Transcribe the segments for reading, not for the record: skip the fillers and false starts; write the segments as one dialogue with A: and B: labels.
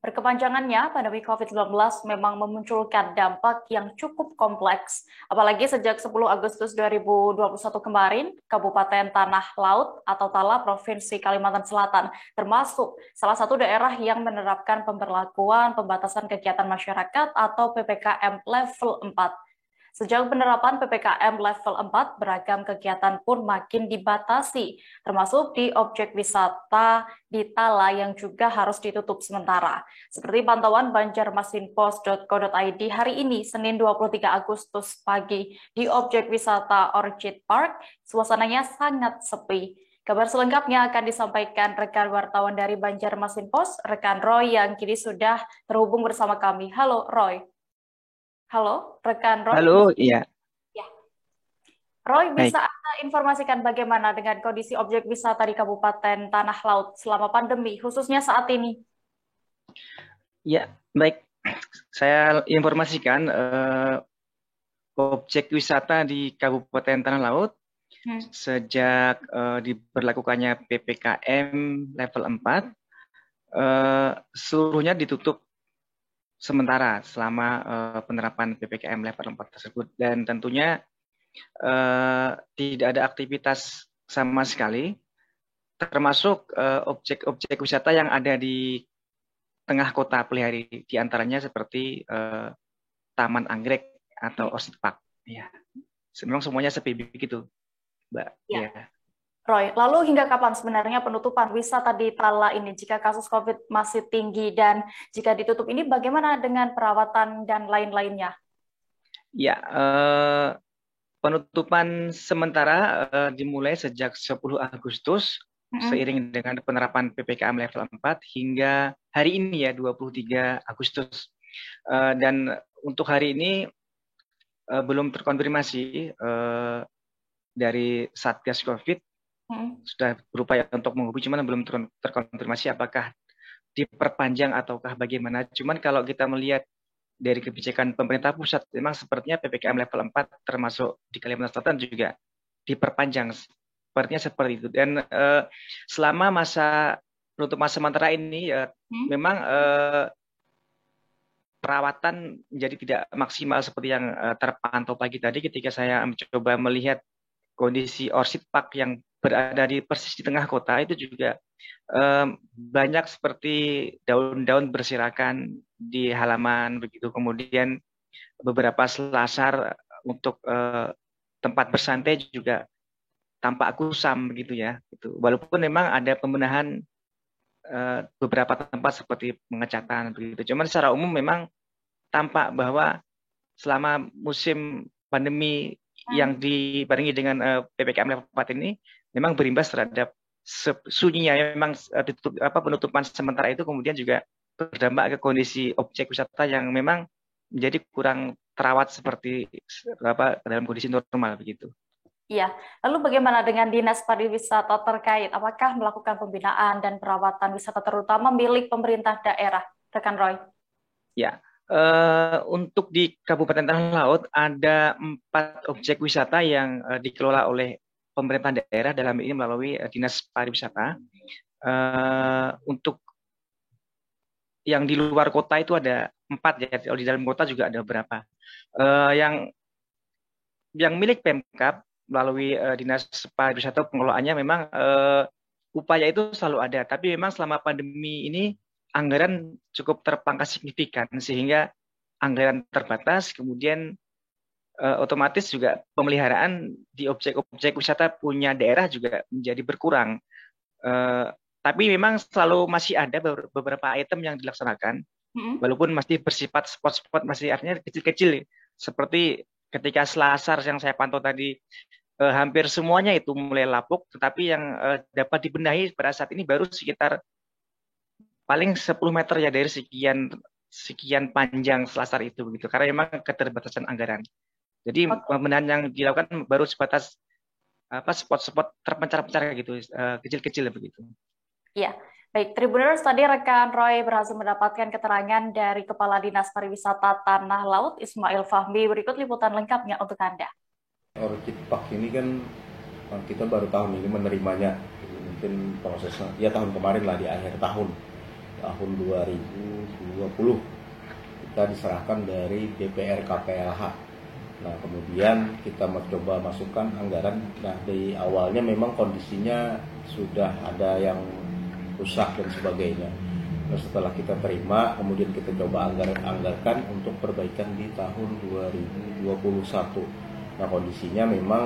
A: Berkepanjangannya, pandemi COVID-19 memang memunculkan dampak yang cukup kompleks. Apalagi sejak 10 Agustus 2021 kemarin, Kabupaten Tanah Laut atau Tala Provinsi Kalimantan Selatan termasuk salah satu daerah yang menerapkan pemberlakuan pembatasan kegiatan masyarakat atau PPKM level 4. Sejak penerapan PPKM level 4, beragam kegiatan pun makin dibatasi, termasuk di objek wisata di Tala yang juga harus ditutup sementara. Seperti pantauan banjarmasinpost.co.id hari ini, Senin 23 Agustus pagi, di objek wisata Orchid Park, suasananya sangat sepi. Kabar selengkapnya akan disampaikan rekan wartawan dari Banjarmasin Post, rekan Roy yang kini sudah terhubung bersama kami. Halo Roy. Halo, rekan Roy.
B: Halo, iya,
A: Ya. Roy,
B: baik.
A: bisa Anda informasikan bagaimana dengan kondisi objek wisata di Kabupaten Tanah Laut selama pandemi, khususnya saat ini?
B: Ya, baik. Saya informasikan objek wisata di Kabupaten Tanah Laut
A: Hmm.
B: sejak diberlakukannya PPKM level 4, seluruhnya ditutup sementara selama penerapan PPKM level 4 tersebut. Dan tentunya tidak ada aktivitas sama sekali, termasuk objek-objek wisata yang ada di tengah kota Pelihari, di antaranya seperti Taman Anggrek atau Orchid Park. Ya, memang semuanya sepi begitu, Mbak.
A: Ya.
B: Ya,
A: Roy, lalu hingga kapan sebenarnya penutupan wisata di Tala ini jika kasus COVID masih tinggi dan jika ditutup ini bagaimana dengan perawatan dan lain-lainnya?
B: ya, penutupan sementara dimulai sejak 10 Agustus
A: Mm-mm.
B: seiring dengan penerapan PPKM level 4 hingga hari ini ya 23 Agustus. Dan untuk hari ini belum terkonfirmasi dari Satgas Covid,
A: Mm-mm.
B: sudah berupaya untuk menghubungi, cuman belum terkonfirmasi apakah diperpanjang ataukah bagaimana. Cuman kalau kita melihat dari kebijakan pemerintah pusat, memang sepertinya PPKM level 4 termasuk di Kalimantan Selatan juga diperpanjang. Sepertinya seperti itu. Dan selama masa penutupan sementara ini,
A: Hmm?
B: memang perawatan menjadi tidak maksimal seperti yang terpantau pagi tadi ketika saya mencoba melihat kondisi Orchid Park yang berada di persis di tengah kota itu juga banyak seperti daun-daun berserakan di halaman begitu. Kemudian beberapa selasar untuk tempat bersantai juga tampak kusam begitu ya. Gitu. Walaupun memang ada pembenahan beberapa tempat seperti pengecatan begitu. Cuman secara umum memang tampak bahwa selama musim pandemi
A: Hmm.
B: yang dibarengi dengan PPKM level 4 ini memang berimbas terhadap sunyinya. Memang penutupan sementara itu kemudian juga berdampak ke kondisi objek wisata yang memang menjadi kurang terawat seperti dalam kondisi normal begitu.
A: Iya, lalu bagaimana dengan Dinas Pariwisata terkait? Apakah melakukan pembinaan dan perawatan wisata terutama milik pemerintah daerah, rekan Roy?
B: Ya, untuk di Kabupaten Tanah Laut ada 4 objek wisata yang dikelola oleh pemerintah daerah dalam ini melalui Dinas Pariwisata. Untuk yang di luar kota itu ada 4 ya, kalau di dalam kota juga ada beberapa. Yang milik Pemkab melalui Dinas Pariwisata pengelolaannya memang upaya itu selalu ada, tapi memang selama pandemi ini anggaran cukup terpangkas signifikan sehingga anggaran terbatas, kemudian otomatis juga pemeliharaan di objek-objek wisata punya daerah juga menjadi berkurang. Eh, tapi memang selalu masih ada beberapa item yang dilaksanakan,
A: Hmm?
B: walaupun masih bersifat spot-spot, masih artinya kecil-kecil, seperti ketika Selasar yang saya pantau tadi, hampir semuanya itu mulai lapuk, tetapi yang dapat dibenahi pada saat ini baru sekitar paling 10 meter ya dari sekian sekian panjang Selasar itu begitu, karena memang keterbatasan anggaran. Jadi
A: Oke.
B: pembenahan yang dilakukan baru sebatas spot-spot terpencar-pencar gitu, kecil-kecil begitu.
A: Iya, baik. Tribuners, tadi rekan Roy berhasil mendapatkan keterangan dari Kepala Dinas Pariwisata Tanah Laut, Ismail Fahmi. Berikut liputan lengkapnya untuk Anda.
C: Orchid Park ini kan kita baru tahun ini menerimanya, mungkin prosesnya ya tahun kemarin lah di akhir tahun. tahun 2020 kita diserahkan dari DPR KPLH. Nah, kemudian kita mencoba masukkan anggaran. Nah, di awalnya memang kondisinya sudah ada yang rusak dan sebagainya. Nah, setelah kita terima, kemudian kita coba anggarkan untuk perbaikan di tahun 2021. Nah, kondisinya memang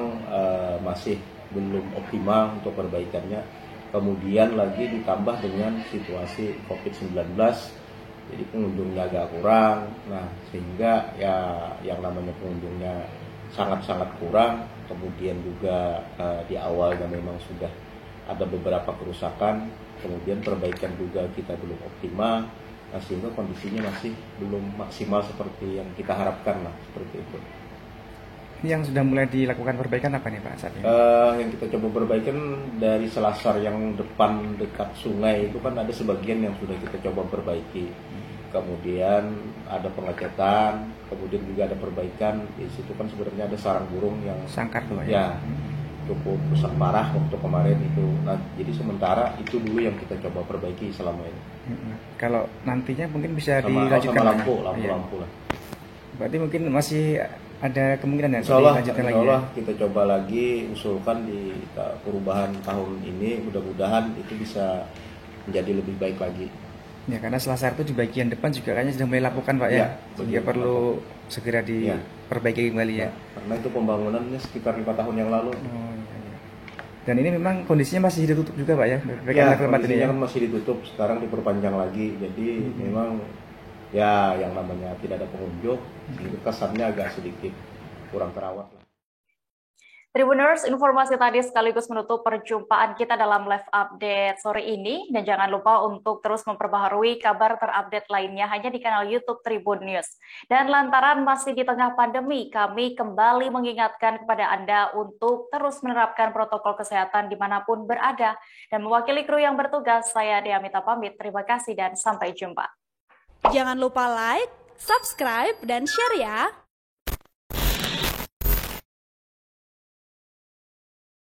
C: masih belum optimal untuk perbaikannya. Kemudian lagi ditambah dengan situasi COVID-19, jadi pengunjungnya agak kurang. Nah, sehingga ya yang namanya pengunjungnya sangat-sangat kurang. Kemudian juga di awalnya memang sudah ada beberapa kerusakan. Kemudian perbaikan juga kita belum optimal. Nah, sehingga kondisinya masih belum maksimal seperti yang kita harapkan lah, seperti itu.
D: Yang sudah mulai dilakukan perbaikan apa nih Pak saat ini?
C: Yang kita coba perbaikan dari selasar yang depan dekat sungai itu kan ada sebagian yang sudah kita coba perbaiki. Kemudian ada pengecatan, kemudian juga ada perbaikan. Di situ kan sebenarnya ada sarang burung yang
D: Sangkar tuh
C: ya cukup rusak parah waktu kemarin itu. Nah, jadi sementara itu dulu yang kita coba perbaiki selama ini.
D: Kalau nantinya mungkin bisa
C: Sama
D: dilanjutkan
C: lampu lah.
D: Berarti mungkin masih ada kemungkinan ya
C: Insya Allah
D: lagi
C: kita coba lagi usulkan di perubahan tahun ini, mudah-mudahan itu bisa menjadi lebih baik lagi.
D: Ya, karena selasar itu di bagian depan juga kayaknya sudah mulai lapukan Pak ya, sehingga perlu segera diperbaiki kembali ya.
C: Karena itu pembangunannya sekitar 5 tahun yang lalu.
D: Dan ini memang kondisinya masih ditutup juga Pak ya?
C: Kondisinya kan masih ditutup, sekarang diperpanjang lagi. Jadi memang ya yang namanya tidak ada pengunjung, kesannya agak sedikit kurang terawat lah.
A: Tribuners, informasi tadi sekaligus menutup perjumpaan kita dalam live update sore ini. Dan jangan lupa untuk terus memperbaharui kabar terupdate lainnya hanya di kanal YouTube Tribun News. Dan lantaran masih di tengah pandemi, kami kembali mengingatkan kepada Anda untuk terus menerapkan protokol kesehatan dimanapun berada. Dan mewakili kru yang bertugas, saya Dea Mita pamit. Terima kasih dan sampai jumpa.
E: Jangan lupa like, subscribe, dan share ya!